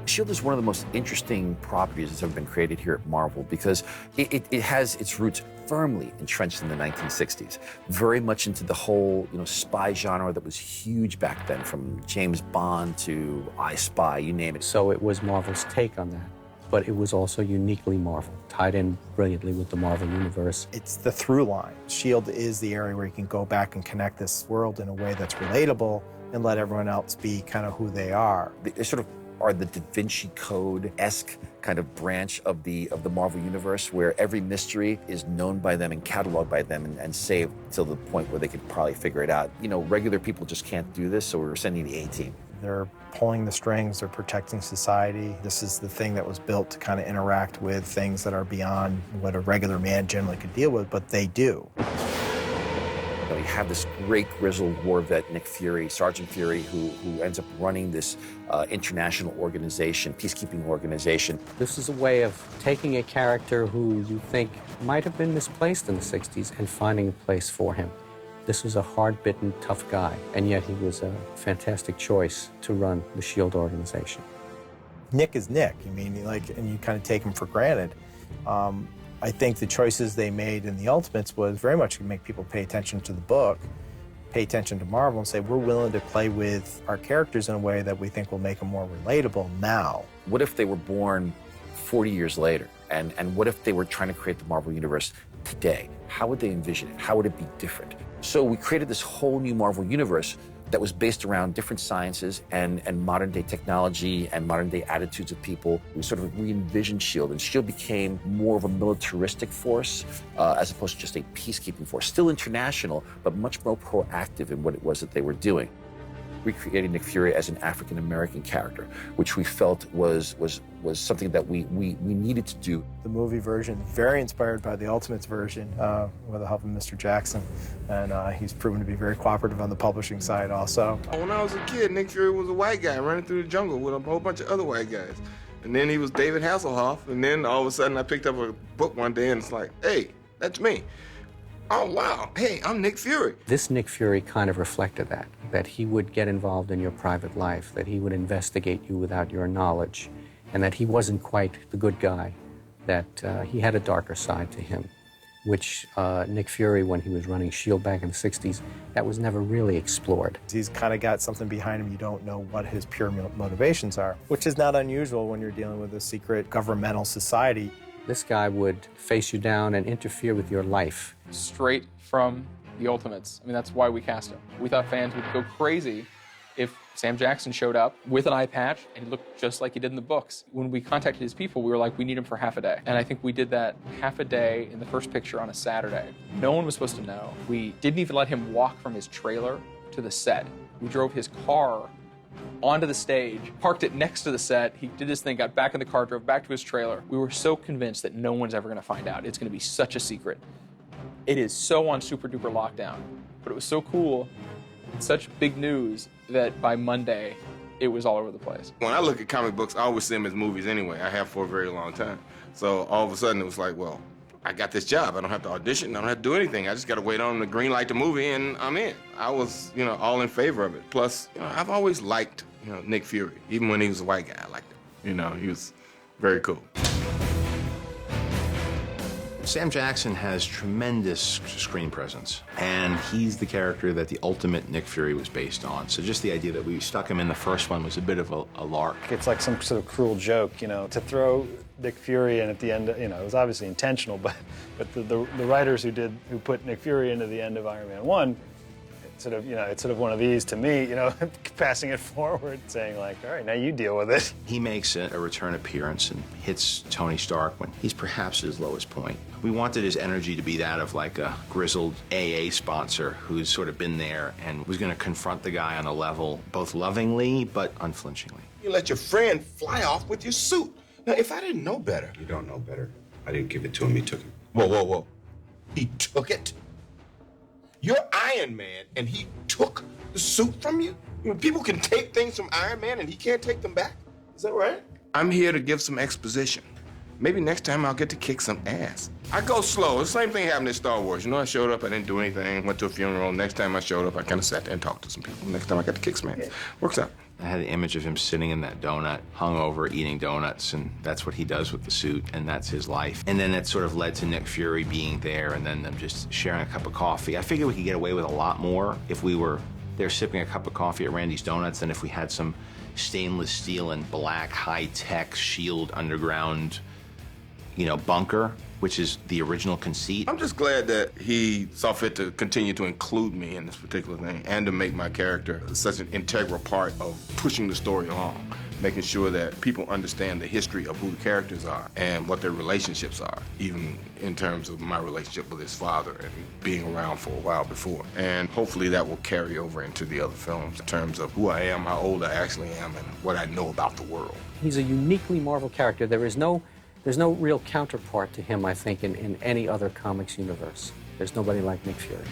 S.H.I.E.L.D. is one of the most interesting properties that's ever been created here at Marvel because it has its roots firmly entrenched in the 1960s, very much into the whole, spy genre that was huge back then, from James Bond to I Spy, you name it. So it was Marvel's take on that, but it was also uniquely Marvel, tied in brilliantly with the Marvel Universe. It's the through line. S.H.I.E.L.D. is the area where you can go back and connect this world in a way that's relatable and let everyone else be kind of who they are. They sort of are the Da Vinci Code-esque kind of branch of the Marvel Universe, where every mystery is known by them and cataloged by them and saved till the point where they could probably figure it out. Regular people just can't do this, so we're sending the A-team. They're pulling the strings, they're protecting society. This is the thing that was built to kind of interact with things that are beyond what a regular man generally could deal with, but they do. You have this great grizzled war vet, Nick Fury, Sergeant Fury, who ends up running this international organization, peacekeeping organization. This is a way of taking a character who you think might have been misplaced in the 60s and finding a place for him. This was a hard-bitten, tough guy, and yet he was a fantastic choice to run the S.H.I.E.L.D. organization. Nick is Nick. And you kind of take him for granted. I think the choices they made in the Ultimates was very much to make people pay attention to the book, pay attention to Marvel, and say, we're willing to play with our characters in a way that we think will make them more relatable now. What if they were born 40 years later? And what if they were trying to create the Marvel Universe today? How would they envision it? How would it be different? So we created this whole new Marvel Universe that was based around different sciences and modern-day technology and modern-day attitudes of people. We sort of re-envisioned S.H.I.E.L.D., and S.H.I.E.L.D. became more of a militaristic force as opposed to just a peacekeeping force. Still international, but much more proactive in what it was that they were doing. We created Nick Fury as an African-American character, which we felt was something that we needed to do. The movie version, very inspired by the Ultimates version with the help of Mr. Jackson, and he's proven to be very cooperative on the publishing side also. When I was a kid, Nick Fury was a white guy running through the jungle with a whole bunch of other white guys. And then he was David Hasselhoff, and then all of a sudden I picked up a book one day and it's like, hey, that's me. Oh, wow. Hey, I'm Nick Fury. This Nick Fury kind of reflected that he would get involved in your private life, that he would investigate you without your knowledge, and that he wasn't quite the good guy, that he had a darker side to him, which Nick Fury, when he was running S.H.I.E.L.D. back in the 60s, that was never really explored. He's kind of got something behind him. You don't know what his pure motivations are, which is not unusual when you're dealing with a secret governmental society. This guy would face you down and interfere with your life. Straight from the Ultimates. I mean, that's why we cast him. We thought fans would go crazy if Sam Jackson showed up with an eye patch and he looked just like he did in the books. When we contacted his people, we were like, we need him for half a day. And I think we did that half a day in the first picture on a Saturday. No one was supposed to know. We didn't even let him walk from his trailer to the set. We drove his car onto the stage, parked it next to the set. He did his thing, got back in the car, drove back to his trailer. We were so convinced that no one's ever going to find out. It's going to be such a secret. It is so on super duper lockdown, but it was so cool, such big news that by Monday, it was all over the place. When I look at comic books, I always see them as movies anyway. I have for a very long time. So all of a sudden it was like, well, I got this job. I don't have to audition. I don't have to do anything. I just got to wait on the green light the movie and I'm in. I was, all in favor of it. Plus, I've always liked, Nick Fury. Even when he was a white guy, I liked him. He was very cool. Sam Jackson has tremendous screen presence, and he's the character that the ultimate Nick Fury was based on. So just the idea that we stuck him in the first one was a bit of a lark. It's like some sort of cruel joke, to throw Nick Fury in at the end, it was obviously intentional, but the writers who put Nick Fury into the end of Iron Man 1, it's sort of one of these to me, passing it forward, saying like, all right, now you deal with it. He makes a return appearance and hits Tony Stark when he's perhaps at his lowest point. We wanted his energy to be that of like a grizzled AA sponsor who's sort of been there and was going to confront the guy on a level, both lovingly but unflinchingly. You let your friend fly off with your suit. Now, if I didn't know better. You don't know better. I didn't give it to him, he took it. Whoa, whoa, whoa. He took it? You're Iron Man, and he took the suit from you? People can take things from Iron Man, and he can't take them back? Is that right? I'm here to give some exposition. Maybe next time I'll get to kick some ass. I go slow. The same thing happened in Star Wars. I showed up, I didn't do anything, went to a funeral. Next time I showed up, I kind of sat there and talked to some people. Next time I got to kick some ass. Works out. I had an image of him sitting in that donut, hungover, eating donuts, and that's what he does with the suit, and that's his life. And then it sort of led to Nick Fury being there, and then them just sharing a cup of coffee. I figured we could get away with a lot more if we were there sipping a cup of coffee at Randy's Donuts than if we had some stainless steel and black high-tech shield underground, you know, bunker, which is the original conceit. I'm just glad that he saw fit to continue to include me in this particular thing and to make my character such an integral part of pushing the story along, making sure that people understand the history of who the characters are and what their relationships are, even in terms of my relationship with his father and being around for a while before. And hopefully that will carry over into the other films in terms of who I am, how old I actually am, and what I know about the world. He's a uniquely Marvel character. There's no real counterpart to him, I think, in any other comics universe. There's nobody like Nick Fury.